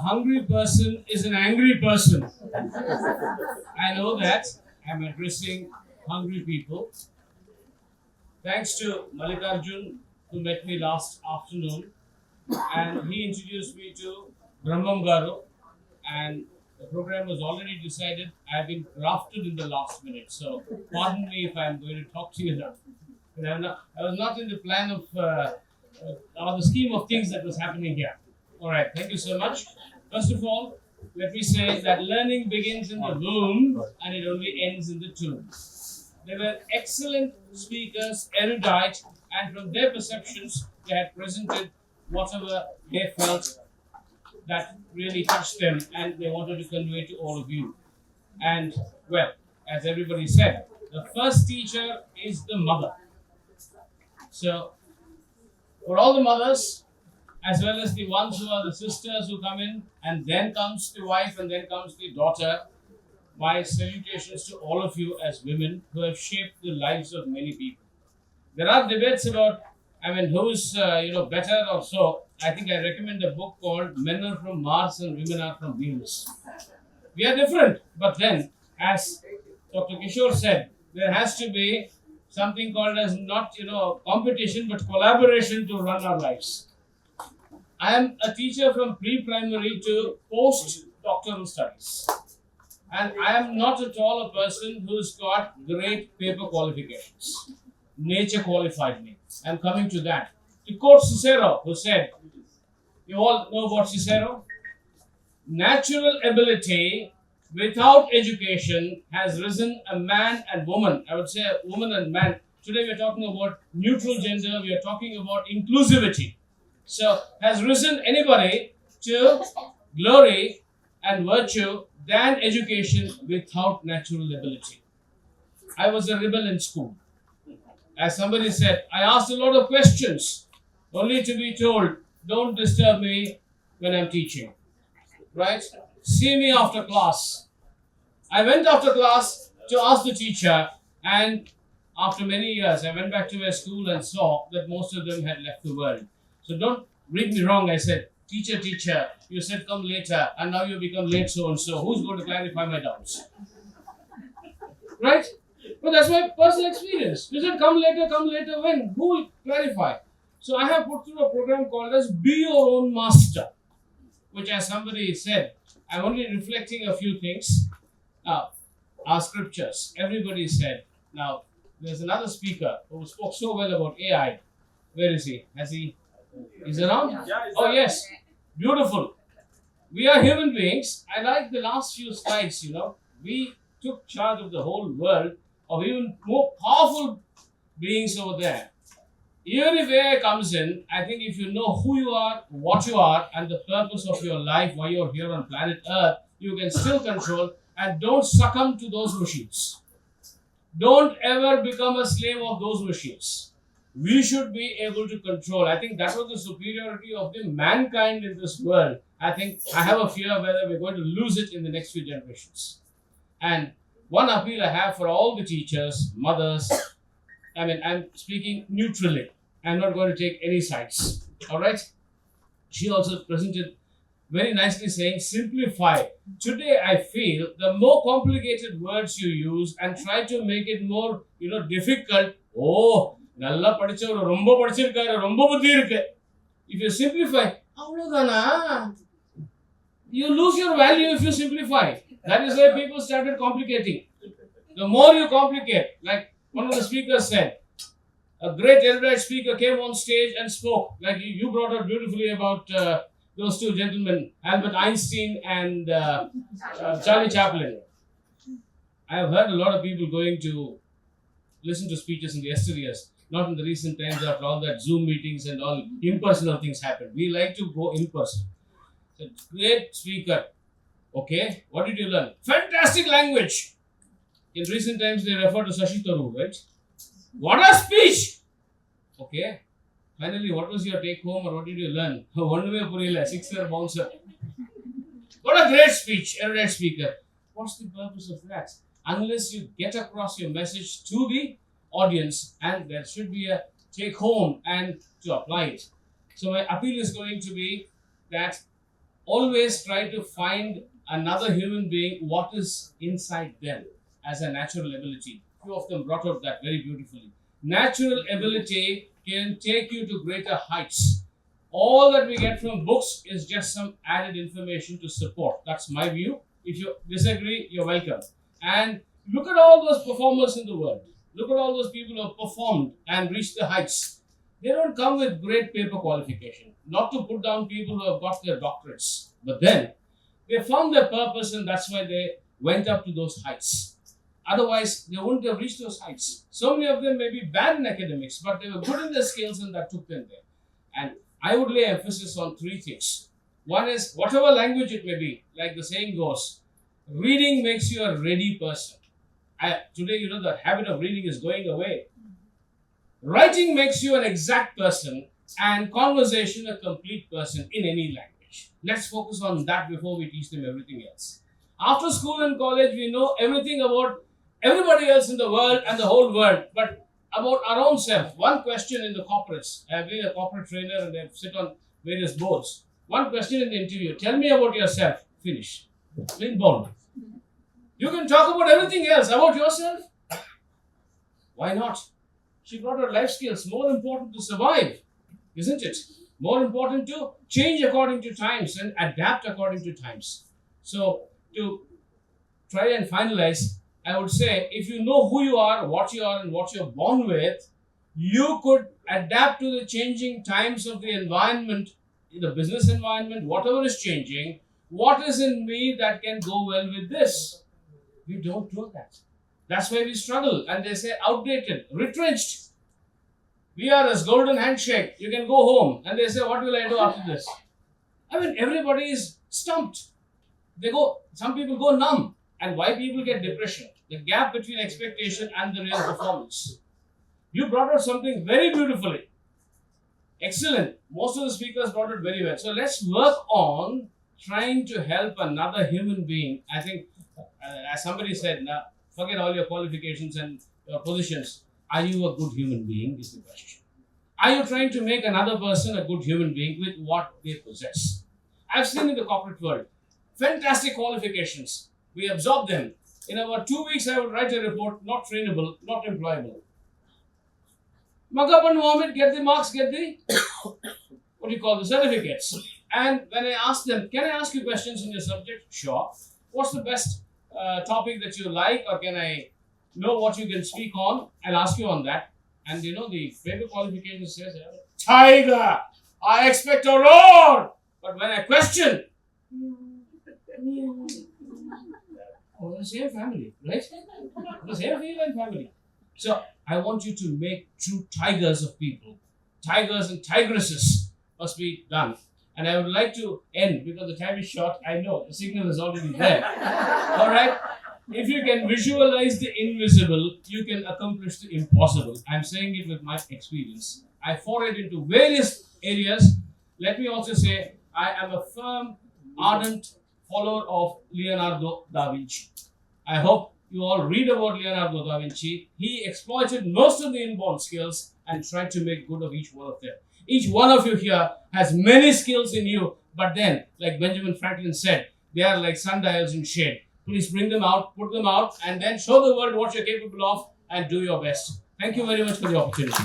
hungry person is an angry person. I know that. I'm addressing hungry people. Thanks to Mallikarjun, who met me last afternoon, and he introduced me to Brahmam Garu, and the program was already decided. I've been drafted in the last minute, so pardon me if I'm going to talk to you now. I was not in the plan of or the scheme of things that was happening here. All right, thank you so much. First of all, let me say that learning begins in the womb and it only ends in the tomb. They were excellent speakers, erudite, and from their perceptions, they had presented whatever they felt that really touched them and they wanted to convey to all of you. And, well, as everybody said, the first teacher is the mother. So, for all the mothers, as well as the ones who are the sisters who come in, and then comes the wife, and then comes the daughter, my salutations to all of you as women who have shaped the lives of many people. There are debates about, who's better or so. I think I recommend a book called Men Are From Mars and Women Are From Venus. We are different, but then, as Dr. Kishore said, there has to be something called as not, competition, but collaboration to run our lives. I am a teacher from pre-primary to post-doctoral studies. And I am not at all a person who's got great paper qualifications. Nature qualified me. I'm coming to that. To quote Cicero, who said, you all know about Cicero? Natural ability without education has risen a man and woman. I would say a woman and man. Today we are talking about neutral gender. We are talking about inclusivity. So, has risen anybody to glory and virtue than education without natural ability. I was a rebel in school. As somebody said, I asked a lot of questions only to be told, don't disturb me when I'm teaching. Right? See me after class. I went after class to ask the teacher, and after many years, I went back to my school and saw that most of them had left the world. So don't read me wrong. I said, teacher, you said come later, and now you become late so and so. Who's going to clarify my doubts? Right? But that's my personal experience. You said come later when? Who will clarify? So I have put through a program called as Be Your Own Master, which, as somebody said, I'm only reflecting a few things. Now, our scriptures, everybody said. Now, there's another speaker who spoke so well about AI. Where is he? Is around? Yeah, oh, yes. Beautiful. We are human beings. I like the last few slides, We took charge of the whole world of even more powerful beings over there. Even if AI comes in, I think if you know who you are, what you are, and the purpose of your life, why you're here on planet Earth, you can still control, and don't succumb to those machines. Don't ever become a slave of those machines. We should be able to control. I think that was the superiority of the mankind in this world. I think I have a fear whether we're going to lose it in the next few generations. And one appeal I have for all the teachers, mothers, I'm speaking neutrally. I'm not going to take any sides. All right? She also presented very nicely saying, simplify. Today, I feel the more complicated words you use and try to make it more, difficult. Oh, நல்லா படிச்சவர் ரொம்ப படிச்சிருக்காரு ரொம்ப புத்தி இருக்கு. If you simplify, அவ்வளவுதானா? You lose your value if you simplify. That is why people started complicating. The more you complicate, like one of the speakers said, a great erudite speaker came on stage and spoke, like you brought out beautifully about those two gentlemen, Albert Einstein and Charlie Chaplin. I have heard a lot of people going to listen to speeches in the yesteryears. Not in the recent times after all that Zoom meetings and all impersonal things happen. We like to go in person. So, great speaker. Okay, what did you learn? Fantastic language. In recent times they refer to Shashi Tharoor, right? What a speech! Okay. Finally, what was your take home or what did you learn? One way purila, six-year bouncer. What a great speech, erudite speaker. What's the purpose of that? Unless you get across your message to the audience, and there should be a take home and to apply it. So my appeal is going to be that always try to find another human being, what is inside them as a natural ability. Few of them brought out that very beautifully. Natural ability can take you to greater heights. All that we get from books is just some added information to support. That's my view. If you disagree, you're welcome. And look at all those performers in the world. Look at all those people who have performed and reached the heights. They don't come with great paper qualification. Not to put down people who have got their doctorates. But then, they found their purpose, and that's why they went up to those heights. Otherwise, they wouldn't have reached those heights. So many of them may be bad in academics, but they were good in their skills, and that took them there. And I would lay emphasis on three things. One is, whatever language it may be, like the saying goes, reading makes you a ready person. Today, the habit of reading is going away. Writing makes you an exact person, and conversation a complete person in any language. Let's focus on that before we teach them everything else. After school and college, we know everything about everybody else in the world and the whole world, but about our own self. One question in the corporates. I have been a corporate trainer and I sit on various boards. One question in the interview. Tell me about yourself. Finish. Plain bold. You can talk about everything else. About yourself? Why not? She brought her life skills. More important to survive, isn't it? More important to change according to times and adapt according to times. So, to try and finalize, I would say, if you know who you are, and what you're born with, you could adapt to the changing times of the environment, the business environment, whatever is changing. What is in me that can go well with this? We don't do that. That's why we struggle. And they say outdated, retrenched. We are as golden handshake. You can go home. And they say, what will I do after this? I mean, everybody is stumped. Some people go numb. And why people get depression? The gap between expectation and the real performance. You brought out something very beautifully. Excellent. Most of the speakers brought it very well. So let's work on trying to help another human being. I think, as somebody said, forget all your qualifications and your positions. Are you a good human being is the question. Are you trying to make another person a good human being with what they possess? I've seen in the corporate world, fantastic qualifications. We absorb them. In about 2 weeks, I would write a report, not trainable, not employable. Mug up and vomit, get the marks, get the, the certificates. And when I ask them, can I ask you questions in your subject? Sure. What's the best topic that you like, or can I know what you can speak on? I'll ask you on that. And the paper qualification says, Tiger, I expect a roar. But when I question, the same family, right? The same feline family. So I want you to make true tigers of people. Tigers and tigresses must be done. And I would like to end, because the time is short. I know the signal is already there. All right? If you can visualize the invisible, you can accomplish the impossible. I'm saying it with my experience. I forayed into various areas. Let me also say, I am a firm, ardent follower of Leonardo da Vinci. I hope you all read about Leonardo da Vinci. He exploited most of the inborn skills and tried to make good of each one of them. Each one of you here has many skills in you, but then, like Benjamin Franklin said, they are like sundials in shade. Please bring them out, put them out, and then show the world what you're capable of and do your best. Thank you very much for the opportunity.